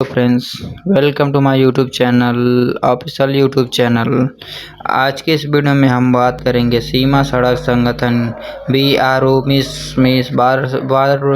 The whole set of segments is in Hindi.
Friends, welcome to my YouTube channel, official YouTube channel. आज के इस वीडियो में हम बात करेंगे सीमा सड़क संगठन BRO मिस बार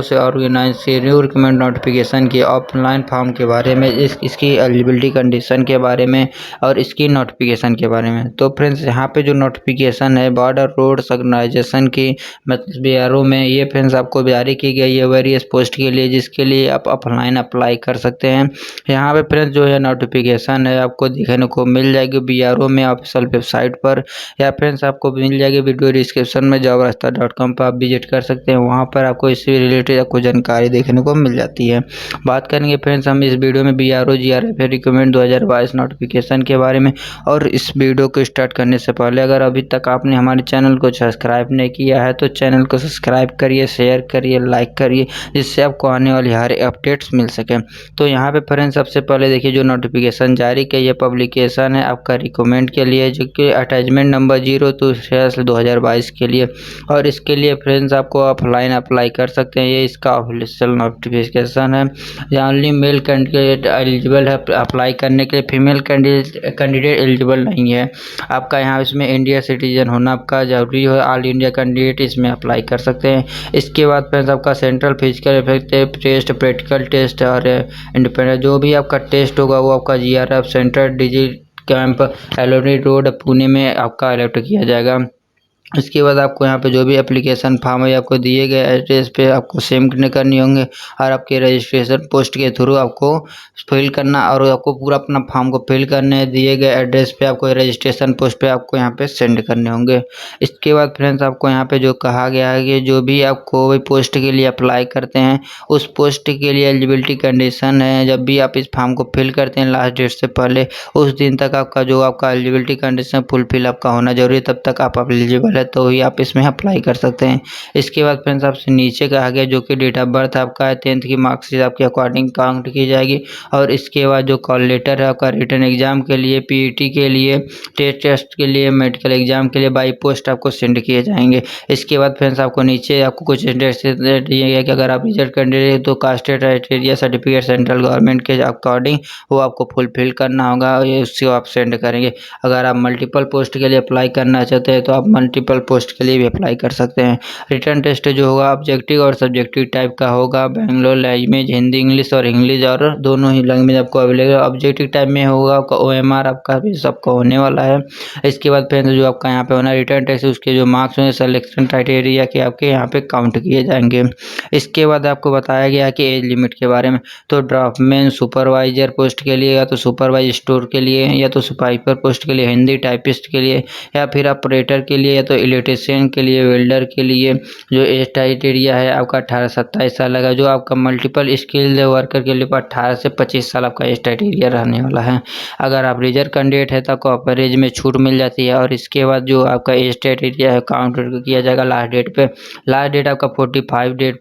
से ऑर्गेनाइज से न्यू रिक्रूटमेंट नोटिफिकेशन की ऑफलाइन फॉर्म के बारे में, इसकी एलिजिबिलिटी कंडीशन के बारे में और इसकी नोटिफिकेशन के बारे में। तो फ्रेंड्स, यहाँ पे जो नोटिफिकेशन है बॉर्डर रोड ऑर्गेनाइजेशन की मतलब BRO में, ये फ्रेंड्स आपको जारी की गई है वेरियस पोस्ट के लिए, जिसके लिए आप ऑफलाइन अप्लाई कर सकते हैं। यहाँ पे फ्रेंड्स जो है नोटिफिकेशन है आपको देखने को मिल जाएगी BRO में ऑफिशियल वेबसाइट पर, या फ्रेंड्स आपको मिल जाएगी वीडियो डिस्क्रिप्शन में jobrasta.com पर आप विजिट कर सकते हैं। वहाँ पर आपको इससे रिलेटेड आपको जानकारी देखने को मिल जाती है। बात करेंगे फ्रेंड्स हम इस वीडियो में BRO GRF रिक्रूटमेंट 2022 नोटिफिकेशन के बारे में। और इस वीडियो को स्टार्ट करने से पहले अगर अभी तक आपने हमारे चैनल को सब्सक्राइब नहीं किया है तो चैनल को सब्सक्राइब करिए, शेयर करिए, लाइक करिए, जिससे आपको आने वाली हर अपडेट्स मिल सके। तो यहाँ पे फ्रेंड्स सबसे पहले देखिए जो नोटिफिकेशन जारी की ये पब्लिकेशन है आपका रिक्रूटमेंट के लिए, जो कि अटैचमेंट नंबर 02/2022 के लिए। और इसके लिए फ्रेंड्स आपको ऑफलाइन अप्लाई कर सकते हैं। ये इसका ऑफिशियल नोटिफिकेशन है। यहाँ ओनली मेल कैंडिडेट एलिजिबल है अप्लाई करने के लिए, फीमेल कैंडिडेट एलिजिबल नहीं है। आपका यहाँ इसमें इंडिया सिटीजन होना आपका जरूरी है। ऑल इंडिया कैंडिडेट इसमें अप्लाई कर सकते हैं। इसके बाद फ्रेंड्स आपका central physical effective test, practical test और इंडिपेंडेंट जो भी आपका टेस्ट होगा वो आपका GRF centre Dighi camp Alandi road Pune में आपका अलॉट किया जाएगा। इसके बाद आपको यहाँ पे जो भी एप्लीकेशन फॉर्म है आपको दिए गए एड्रेस पे आपको सेंड करनी होंगे, और आपके रजिस्ट्रेशन पोस्ट के थ्रू आपको फिल करना, और आपको पूरा अपना फॉर्म को फिल करने दिए गए एड्रेस पे आपको रजिस्ट्रेशन पोस्ट पे आपको यहाँ पे सेंड करने होंगे। इसके बाद फ्रेंड्स आपको यहाँ पे जो कहा गया है कि जो भी आप कोई पोस्ट के लिए अप्लाई करते हैं उस पोस्ट के लिए एलिजिबिलिटी कंडीशन है, जब भी आप इस फॉर्म को फिल करते हैं लास्ट डेट से पहले उस दिन तक आपका एलिजिबिलिटी कंडीशन फुलफिल आपका होना जरूरी है, तब तक आप एलिजिबल है तो ही आप इसमें अप्लाई कर सकते हैं। इसके बाद फ्रेंड्स आपसे नीचे कहा गया जो कि डेट ऑफ बर्थ आपका है 10th की मार्कशीट आपके अकॉर्डिंग काउंट की जाएगी। और इसके बाद जो कॉल लेटर है आपका रिटर्न एग्जाम के लिए, PET के लिए, टेस्ट के लिए, मेडिकल एग्जाम के लिए बाई पोस्ट आपको सेंड किए जाएंगे। इसके बाद फ्रेंड्स आपको नीचे आपको कुछ इंस्ट्रक्शन दिए गए कि अगर आप रिजल्ट कैंडिडेट तो caste criteria certificate central government के अकॉर्डिंग वो आपको फुलफिल करना होगा, उसको आप सेंड करेंगे। अगर आप मल्टीपल पोस्ट के लिए अप्लाई करना चाहते हैं तो आप मल्टीपल पोस्ट के लिए भी अप्लाई कर सकते हैं। रिटर्न टेस्ट जो होगा ऑब्जेक्टिव और सब्जेक्टिव टाइप का होगा, बेंगलोर लैंग्वेज, हिंदी इंग्लिश और इंग्लिश और दोनों ही लैंग्वेज आपको अवेलेबल। ऑब्जेक्टिव टाइप में होगा आपका OMR आपका भी सबका होने वाला है। इसके बाद फिर जो आपका यहाँ पे होना रिटर्न टेस्ट उसके जो मार्क्स होंगे सिलेक्शन क्राइटेरिया के आपके यहाँ पे काउंट किए जाएंगे। इसके बाद आपको बताया गया कि एज लिमिट के बारे में। तो ड्राफ्टमैन सुपरवाइजर पोस्ट के लिए, या तो सुपरवाइज स्टोर के लिए, या तो सुपाइपर पोस्ट के लिए, हिंदी टाइपिस्ट के लिए, या फिर ऑपरेटर के लिए, या तो इलेक्ट्रीशियन के लिए, वेल्डर के लिए जो एज क्राइटेरिया है आपका 18 से 27 साल लगा। जो आपका मल्टीपल स्किल्ड वर्कर के लिए 18 से 25 साल आपका एज क्राइटेरिया रहने वाला है। अगर आप रिजर्व कैंडिडेट है तो आपको अपर एज में छूट मिल जाती है। और इसके बाद जो आपका एज क्राइटेरिया है काउंट किया जाएगा लास्ट डेट पे। लास्ट डेट आपका 45 डेट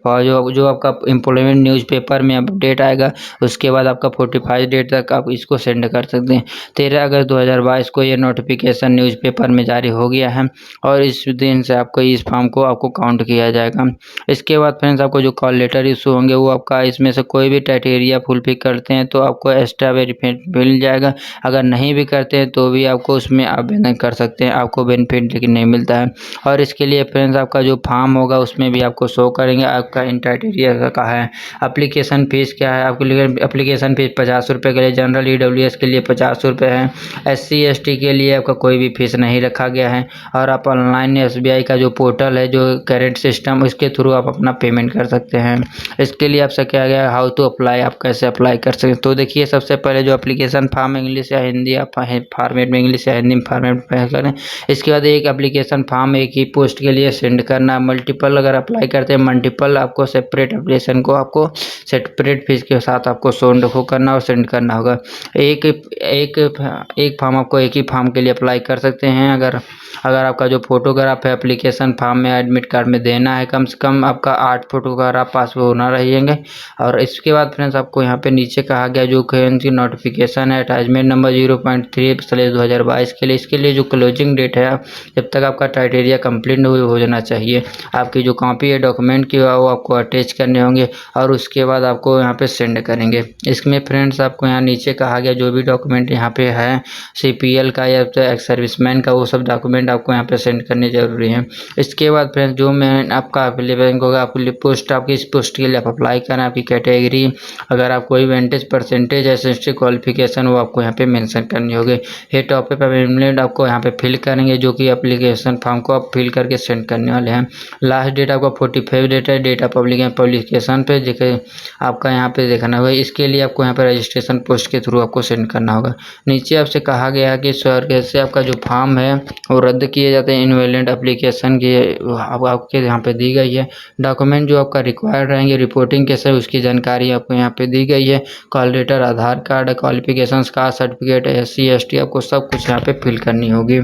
जो आपका एम्प्लॉयमेंट न्यूज़पेपर में अपडेट आएगा उसके बाद आपका 45 डेट तक आप इसको सेंड कर सकते हैं। 13 अगस्त 2022 को ये नोटिफिकेशन न्यूज़पेपर में जारी हो गया है, और इस दिन से आपको इस फॉर्म को आपको काउंट किया जाएगा। इसके बाद फ्रेंड्स आपको जो कॉल लेटर इशू होंगे वो आपका इसमें से कोई भी क्राइटेरिया फुलफिल करते हैं तो आपको एक्स्ट्रा बेनिफिट मिल जाएगा। अगर नहीं भी करते हैं तो भी आपको उसमें आवेदन कर सकते हैं, आपको बेनिफिट लेकिन नहीं मिलता है। और इसके लिए फ्रेंड्स आपका जो फॉर्म होगा उसमें भी आपको शो करेंगे आपका इन क्राइटेरिया का है। एप्लीकेशन फ़ीस क्या है आपके लिए? एप्लीकेशन फ़ीस 50 रुपये के लिए, जनरल EWS के लिए 50 रुपये है। SC ST के लिए आपका कोई भी फीस नहीं रखा गया है। और आप ऑनलाइन SBI का जो पोर्टल है जो करेंट सिस्टम उसके थ्रू आप अपना पेमेंट कर सकते हैं। इसके लिए आपसे क्या गया हाउ टू अप्लाई, आप कैसे अप्लाई कर सकते हैं। तो देखिए सबसे पहले जो एप्लीकेशन फॉर्म इंग्लिश या हिंदी आप फॉर्मेट में, इंग्लिश या हिंदी फॉर्मेट में करें। इसके बाद एक एप्लीकेशन फॉर्म एक ही पोस्ट के लिए सेंड करना। मल्टीपल अगर अप्लाई करते हैं मल्टीपल आपको सेपरेट एप्लीकेशन को आपको सेपरेट फीस के साथ आपको सेंड करना और सेंड करना होगा। एक फॉर्म आपको एक ही फॉर्म के लिए अप्लाई कर सकते हैं। अगर आपका जो फोटोग्राफ है एप्लीकेशन फॉर्म में एडमिट कार्ड में देना है, कम से कम आपका 8 फोटोग्राफ पास होना रहेंगे। और इसके बाद फ्रेंड्स आपको यहाँ पे नीचे कहा गया जो कि नोटिफिकेशन है अटैचमेंट नंबर 0.3/2022 के लिए। इसके लिए जो क्लोजिंग डेट है जब तक आपका क्राइटेरिया कंप्लीट हो जाना चाहिए, आपकी जो कॉपी है डॉक्यूमेंट की वो आपको अटैच करने होंगे और उसके बाद आपको यहाँ पे सेंड करेंगे। इसमें फ्रेंड्स आपको यहाँ नीचे कहा गया जो भी डॉक्यूमेंट यहाँ पे है CPL का या तो एक्स सर्विसमैन का, वो सब डॉक्यूमेंट आपको यहाँ पे सेंड करने जरूरी है। इसके बाद फ्रेंड्स जो मैं आपका अवेलेबल होगा आपकी पोस्ट, आपकी इस पोस्ट के लिए आप अप्लाई करें, आपकी कैटेगरी, अगर आप कोई वेंटेज परसेंटेज है सेंसिटिव क्वालिफिकेशन वो आपको यहाँ पे मेंशन करनी होगी। ये टॉपिक अवेलेबल आपको यहाँ पे फिल करेंगे जो कि एप्लीकेशन फॉर्म को आप फिल करके सेंड करने वाले हैं। लास्ट डेट आपका 45 डेट है, डेट ऑफ पब्लिकेशन पे देखिए आपका यहाँ पे देखना होगा। इसके लिए आपको यहाँ पे रजिस्ट्रेशन पोस्ट के थ्रू आपको सेंड करना होगा। नीचे आपसे कहा गया है कि सर कैसे आपका जो फॉर्म है वो रद्द किए जाते हैं इनवैलिड एप्लीकेशन की आपके यहाँ पे दी गई है। डॉक्यूमेंट जो आपका रिक्वायर्ड रहेंगे रिपोर्टिंग कैसे उसकी जानकारी आपको यहाँ पे दी गई है। कॉल लेटर, आधार कार्ड, क्वालिफिकेशंस का सर्टिफिकेट, SC ST आपको सब कुछ यहाँ पे फिल करनी होगी।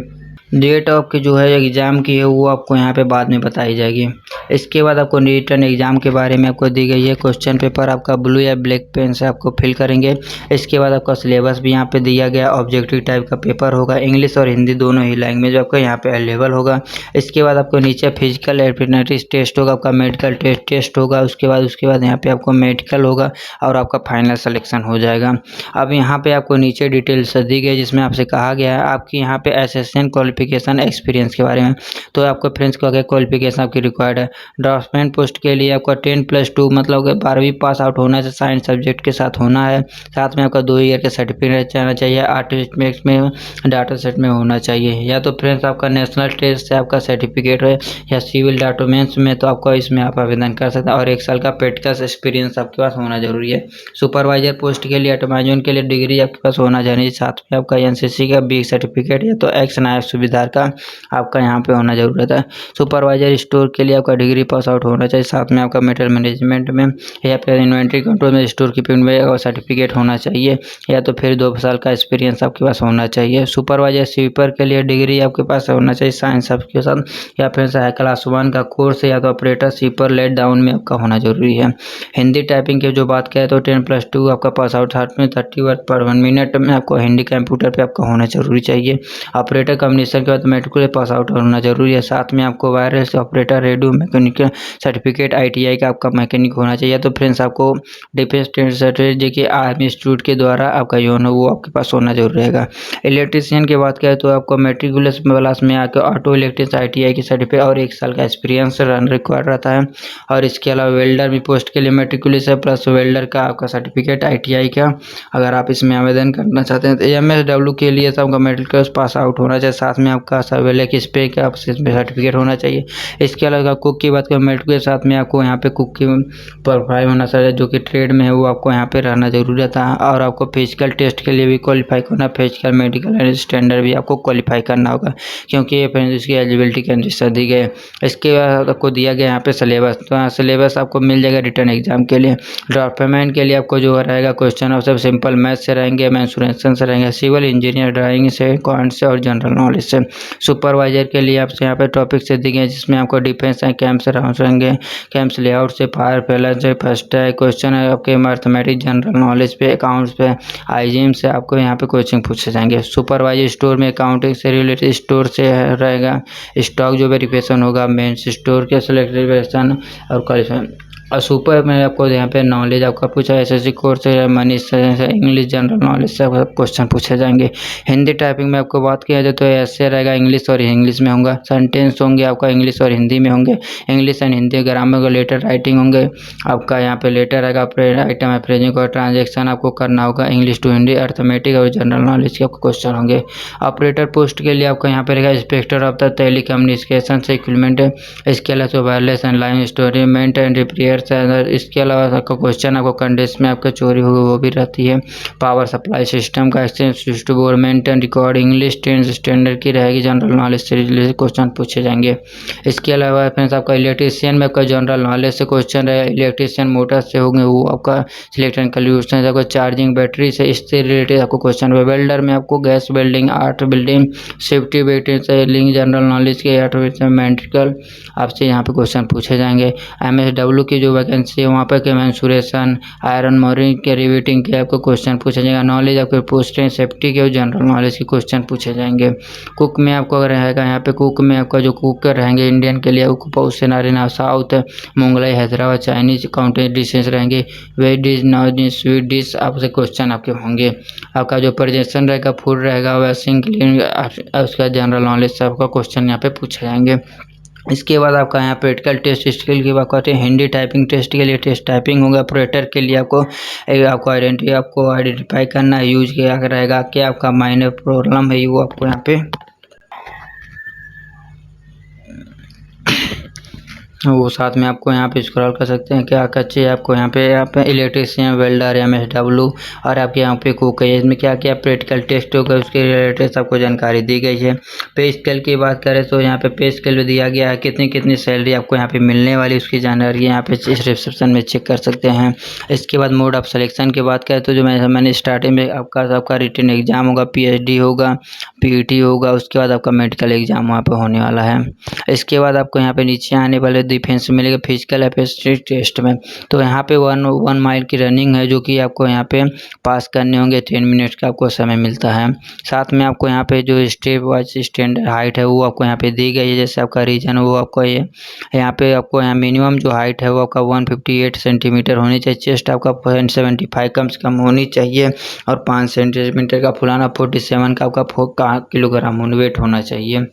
डेट आपकी जो है एग्ज़ाम की है वो आपको यहाँ पे बाद में बताई जाएगी। इसके बाद आपको रिटन एग्ज़ाम के बारे में आपको दी गई है। क्वेश्चन पेपर आपका ब्लू या ब्लैक पेन से आपको फिल करेंगे। इसके बाद आपका सिलेबस भी यहाँ पे दिया गया, ऑब्जेक्टिव टाइप का पेपर होगा, इंग्लिश और हिंदी दोनों ही लैंग्वेज आपका यहाँ पे अवेलेबल होगा। इसके बाद आपको नीचे फिजिकल एफिनिटी टेस्ट होगा, आपका मेडिकल टेस्ट होगा, उसके बाद यहाँ पे आपको मेडिकल होगा और आपका फाइनल सिलेक्शन हो जाएगा। अब यहाँ पे आपको नीचे डिटेल्स दी गई जिसमें आपसे कहा गया है आपकी यहाँ पे एसएसएन क्वालिफिकेशन एक्सपीरियंस के बारे में। तो आपको फ्रेंड्स को अगर क्वालिफिकेशन आपकी रिक्वायर्ड है ड्राफ्टमैन पोस्ट के लिए आपका 10+2 मतलब 12वीं पास आउट होना है, साइंस सब्जेक्ट के साथ होना है, साथ में आपका 2 ईयर का सर्टिफिकेट रहना चाहिए, आर्टिस्ट में डाटा सेट में होना चाहिए, या तो फ्रेंड्स आपका नेशनल टेस्ट से आपका सर्टिफिकेट है या सिविल डॉक्यूमेंट्स में तो आपका इसमें आप आवेदन कर सकते हैं और 1 साल का प्रैक्टिकल एक्सपीरियंस आपके पास होना जरूरी है। सुपरवाइजर पोस्ट के लिए अमेजन के लिए डिग्री आपके पास होना चाहिए, साथ में आपका NCC का B सर्टिफिकेट या तो एक्स नायब सुविधार का आपका यहाँ पे होना जरूरत है। सुपरवाइजर स्टोर के लिए आपका डिग्री पास आउट होना चाहिए, साथ में आपका मटेरियल मैनेजमेंट में या फिर इन्वेंट्री कंट्रोल में स्टोर कीपिंग में और सर्टिफिकेट होना चाहिए, या तो फिर 2 साल का एक्सपीरियंस आपके पास होना चाहिए। सुपरवाइजर स्वीपर के लिए डिग्री आपके पास होना चाहिए साइंस आपके साथ, या फिर क्लास 1 का कोर्स या तो ऑपरेटर स्वीपर लेट डाउन में आपका होना जरूरी है। हिंदी टाइपिंग की जो बात करें तो 10+2 आपका पास आउट में 30 वर्ड पर 1 मिनट में आपको हिंदी कंप्यूटर पे आपका होना जरूरी चाहिए। ऑपरेटर कम्युनिकेशन के बाद मेडिकल पास आउट होना जरूरी है, साथ में आपको wireless operator radio mechanical certificate ITI का आपका मैकेनिक होना चाहिए। तो फ्रेंड्स आपको डिफेंस सर्टिफिकेट के आर्मी इंस्टीट्यूट के द्वारा आपका जो है वो आपके पास होना जरूर रहेगा। इलेक्ट्रीशियन की बात करें तो आपको मेट्रिकुलस क्लास में आकर ऑटो इलेक्ट्रिक ITI की सर्टिफिकेट और 1 साल का एक्सपीरियंस रन रिक्वायर्ड रहता है। और इसके अलावा वेल्डर भी पोस्ट के लिए मेट्रिकुलस है प्लस वेल्डर का आपका सर्टिफिकेट ITI का अगर आप इसमें आवेदन करना चाहते हैं। तो MSW के लिए तो आपका मेडिकल पास आउट होना चाहिए, साथ में आपका सर्वेलेक स्प्रे का सर्टिफिकेट होना चाहिए। इसके अलावा कुक की बात करें मेडिकल के साथ में आपको यहाँ पे कुक की प्रोफाइल होना चाहिए जो कि ट्रेड में है वो आपको यहाँ पे रहना जरूरी रहता है। और आपको फिजिकल टेस्ट के लिए भी क्वालिफाई करना, फिजिकल मेडिकल स्टैंडर्ड भी आपको क्वालिफाई करना होगा क्योंकि ये फ्रेंड्स इसकी एलिजिबिलिटी कंडीशन दी गई है। इसके बाद आपको दिया गया यहाँ पे सिलेबस, तो यहाँ सिलेबस आपको मिल जाएगा रिटर्न एग्जाम के लिए। ड्राफ्टमैन के लिए आपको जो रहेगा क्वेश्चन ऑफ सब सिंपल मैथ से रहेंगे, मेंसुरेशन से रहेंगे, सिविल इंजीनियर ड्राइंग से, क्वांट से और जनरल नॉलेज से। सुपरवाइजर के लिए आपसे यहाँ पे टॉपिक से दिए गए जिसमें आपको डिफेंस है, कैंप्स राउंड रहेंगे, कैंप्स लेआउट से, फायर फैलर से, फर्स्ट है क्वेश्चन है आपके मैथमेटिक्स, जनरल नॉलेज पे, अकाउंट्स पे, हाइजीन से आपको यहाँ पे कोचिंग पूछे जाएंगे। सुपरवाइजर स्टोर में अकाउंटिंग से रिलेटेड स्टोर से रहेगा, स्टॉक जो वेरिफिकेशन होगा, मेंस स्टोर के सिलेक्शन और क्वालिफाई। और सुपर में आपको यहाँ पे नॉलेज आपका पूछा SSC कोर्स से, मनी से, इंग्लिश जनरल नॉलेज से क्वेश्चन पूछे जाएंगे। हिंदी टाइपिंग में आपको बात किया जाए तो ऐसे रहेगा, इंग्लिश और इंग्लिश में होगा, सेंटेंस होंगे आपका इंग्लिश और हिंदी में होंगे, इंग्लिश एंड हिंदी ग्रामर का लेटर राइटिंग होंगे आपका यहाँ पे लेटर रहेगा, आइटम है फ्रेजिंग और ट्रांजेक्शन आपको करना होगा, इंग्लिश टू हिंदी, अर्थमेटिक और जनरल नॉलेज के आपको क्वेश्चन होंगे। ऑपरेटर पोस्ट के लिए आपको यहाँ पे रहेगा inspector of the telecommunication से इक्विपमेंट, इसके अलावा वायरलेस एंड लाइन स्टोरेमेंट एंड रिपेयर सॉफ्टवेयर से अंदर। इसके अलावा आपका क्वेश्चन आपको कंडीशन में आपका चोरी होगी वो भी रहती है। पावर सप्लाई सिस्टम का exchange to board maintain record English tense standard की रहेगी। जनरल नॉलेज से रिलेटेड क्वेश्चन पूछे जाएंगे। इसके अलावा फ्रेंड्स आपका इलेक्ट्रीशियन में आपका जनरल नॉलेज से क्वेश्चन है। इलेक्ट्रीशियन मोटर से होंगे वो आपका सिलेक्ट एंड कंक्लूजन आपको चार्जिंग बैटरी से इससे रिलेटेड आपको क्वेश्चन है। वेल्डर में आपको gas welding art building safety battery से लिंक जनरल नॉलेज के मेडिकल आपसे यहाँ पे क्वेश्चन पूछे जाएंगे। MSW की जो वैकेंसी है वहाँ पर के मेंसुरेशन आयरन मोरिंग के रिवेटिंग के आपको क्वेश्चन पूछा जाएगा। नॉलेज आपके पोस्टिंग सेफ्टी के जनरल नॉलेज के क्वेश्चन पूछे जाएंगे। कुक में आपको रहेगा यहाँ पे कुक में आपका जो कुकर रहेंगे इंडियन के लिए सेनारी South Mughlai Hyderabad Chinese county dishes रहेंगे। Veg dish non dish sweet dish आपसे क्वेश्चन आपके होंगे। आपका जो प्रेजेंटेशन रहेगा फूड रहेगा वैसिंग क्लीन उसका जनरल नॉलेज से आपका क्वेश्चन यहाँ पे पूछे जाएंगे। इसके बाद आपका यहाँ प्रैक्टिकल टेस्ट स्किल की बात करते हैं। हिंदी टाइपिंग टेस्ट के लिए टेस्ट टाइपिंग होगा। ऑपरेटर के लिए आपको आइडेंटिफाई करना है यूज क्या रहेगा, क्या आपका माइनर प्रॉब्लम है वो आपको यहाँ पे वो साथ में आपको यहाँ पे स्क्रॉल कर सकते हैं। क्या कच्चे आपको यहाँ पे इलेक्ट्रीशियन वेल्डर MSW और आपके यहाँ पे कुक है। इसमें क्या क्या प्रैक्टिकल टेस्ट होगा उसके रिलेटेड आपको जानकारी दी गई है। पे स्केल की बात करें तो यहाँ पे पे स्केल दिया गया है कितनी कितनी सैलरी आपको यहाँ पे मिलने वाली उसकी जानकारी यहाँ पे इस रिसेप्शन में चेक कर सकते हैं। इसके बाद मोड ऑफ सिलेक्शन की बात करें तो जो मैंने स्टार्टिंग में आपका रिटन एग्जाम होगा, PhD होगा, PET होगा, उसके बाद आपका मेडिकल एग्जाम वहाँ पे होने वाला है। इसके बाद आपको यहाँ पे नीचे आने वाले डिफेंस मिलेगा फिजिकल एफिशिएंसी टेस्ट में। तो यहाँ पे 1 माइल की रनिंग है जो कि आपको यहाँ पे पास करने होंगे। 10 मिनट का आपको समय मिलता है। साथ में आपको यहाँ पे जो स्टेप वाइज स्टैंडर्ड हाइट है वो आपको यहाँ पे दी गई है। जैसे आपका रीजन वो आपको ये यहाँ पे आपको यहाँ मिनिमम जो हाइट है वो आपका 158 सेंटीमीटर होनी चाहिए। चेस्ट आपका 0.75 कम से कम होनी चाहिए और 5 सेंटीमीटर का फुलाना 47 का आपका किलोग्राम वेट होना चाहिए।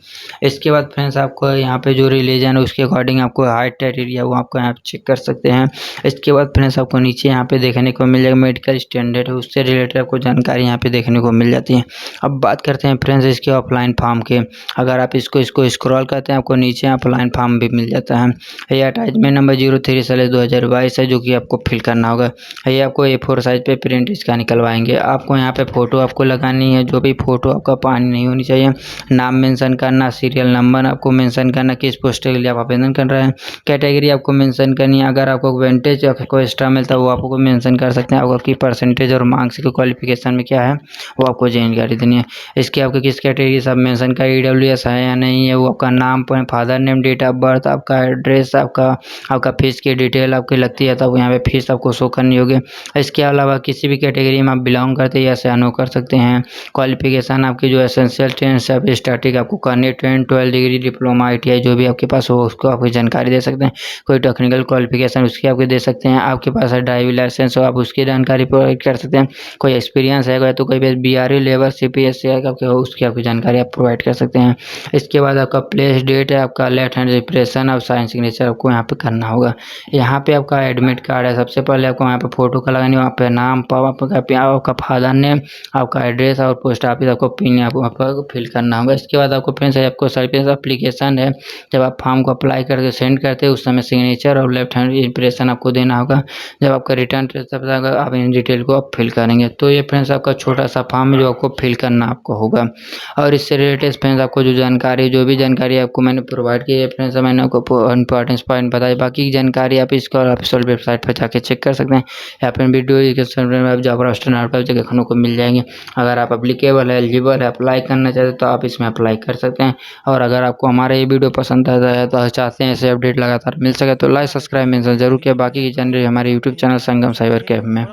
इसके बाद फ्रेंड्स आपको यहाँ पे जो रिलीजन है उसके अकॉर्डिंग आपको हाइट क्राइटेरिया वो आपको यहाँ पे चेक कर सकते हैं। इसके बाद फ्रेंड्स आपको नीचे यहाँ पे देखने को मिल जाएगा मेडिकल स्टैंडर्ड है उससे रिलेटेड आपको जानकारी यहाँ पे देखने को मिल जाती है। अब बात करते हैं फ्रेंड्स इसके ऑफलाइन फॉर्म के। अगर आप इसको स्क्रॉल करते हैं आपको नीचे ऑफलाइन फॉर्म भी मिल जाता है। ये अटैचमेंट नंबर 03/2022 है जो कि आपको फिल करना होगा। ये आपको A4 साइज पे प्रिंट इसका निकलवाएंगे। आपको यहाँ पे फोटो आपको लगानी है। जो भी फोटो आपका पानी नहीं होनी चाहिए। नाम मेंशन करना, सीरियल नंबर आपको मेंशन करना, किस पोस्ट के लिए आप आवेदन कर रहे हैं, कैटेगरी आपको मेंशन करनी है। अगर आपको वेंटेज आपको एक्स्ट्रा मिलता है वो आपको मेंशन कर सकते हैं। आपकी परसेंटेज और मार्क्स की क्वालिफिकेशन में क्या है वो आपको जानकारी देनी है। इसके आपको किस कैटेगरी सब मेंशन का EWS है या नहीं है, वो आपका नाम father name, date of birth, आपका एड्रेस, आपका फीस की डिटेल आपकी लगती है तब यहाँ पे फीस आपको शो करनी होगी। इसके अलावा किसी भी कैटेगरी में आप बिलोंग करते हैं या से अनो कर सकते हैं। क्वालिफिकेशन आपकी जो एसेंशियल 10 से स्टार्टिंग आपको करनी 10 12 डिग्री डिप्लोमा ITI जो भी आपके पास हो उसको आपकी जानकारी दे सकते हैं। कोई टेक्निकल क्वालिफिकेशन उसकी आपको दे सकते हैं। आपके पास ड्राइविंग लाइसेंस हो आप उसकी जानकारी प्रोवाइड कर सकते हैं। कोई एक्सपीरियंस है तो कोई BRE लेबर CPSC आपके हो उसकी आपकी जानकारी आप प्रोवाइड कर सकते हैं। इसके बाद आपका प्लेस डेट है, आपका लेफ्ट हैंड इंप्रेशन और साइन सिग्नेचर आपको यहाँ पे करना होगा। यहाँ पे आपका एडमिट कार्ड है। सबसे पहले आपको यहाँ पे फोटो का लगानी, वहाँ पे नाम आपका फादर नेम, आपका एड्रेस और पोस्ट ऑफिस आपको पिन आपको फिल करना होगा। इसके बाद आपको फ्रेंड्स आपको सर्विस एप्लीकेशन है। जब आप फॉर्म को अप्लाई करके सेंड करते हैं उस समय सिग्नेचर और लेफ्ट हैंड इंप्रेशन आपको देना होगा। जब आपका रिटर्न आप इन डिटेल को आप फिल करेंगे। तो ये फ्रेंड्स आपका छोटा सा फॉर्म है जो आपको फिल करना आपको होगा। और इससे रिलेटेड फ्रेंड्स आपको जो भी जानकारी आपको मैंने प्रोवाइड की है फ्रेंड्स मैंने आपको इंपॉर्टेंस पॉइंट बताई। बाकी की जानकारी आप इसको ऑफिशियल वेबसाइट पर जाके चेक कर सकते हैं या फिर वीडियो डिस्क्रिप्शन में आप जॉब रोस्टर पर देखने को मिल जाएंगे। अगर आप एप्लीकेबल है एलिजिबल है अप्लाई करना चाहते हैं तो आप इसमें अप्लाई कर सकते हैं। और अगर आपको हमारा ये वीडियो पसंद आता है तो चाहते हैं ऐसे अपडेट लगातार मिल सके तो लाइक सब्सक्राइब मेंशन जरूर किया। बाकी की जानकारी हमारे यूट्यूब चैनल संगम साइबर कैफ में।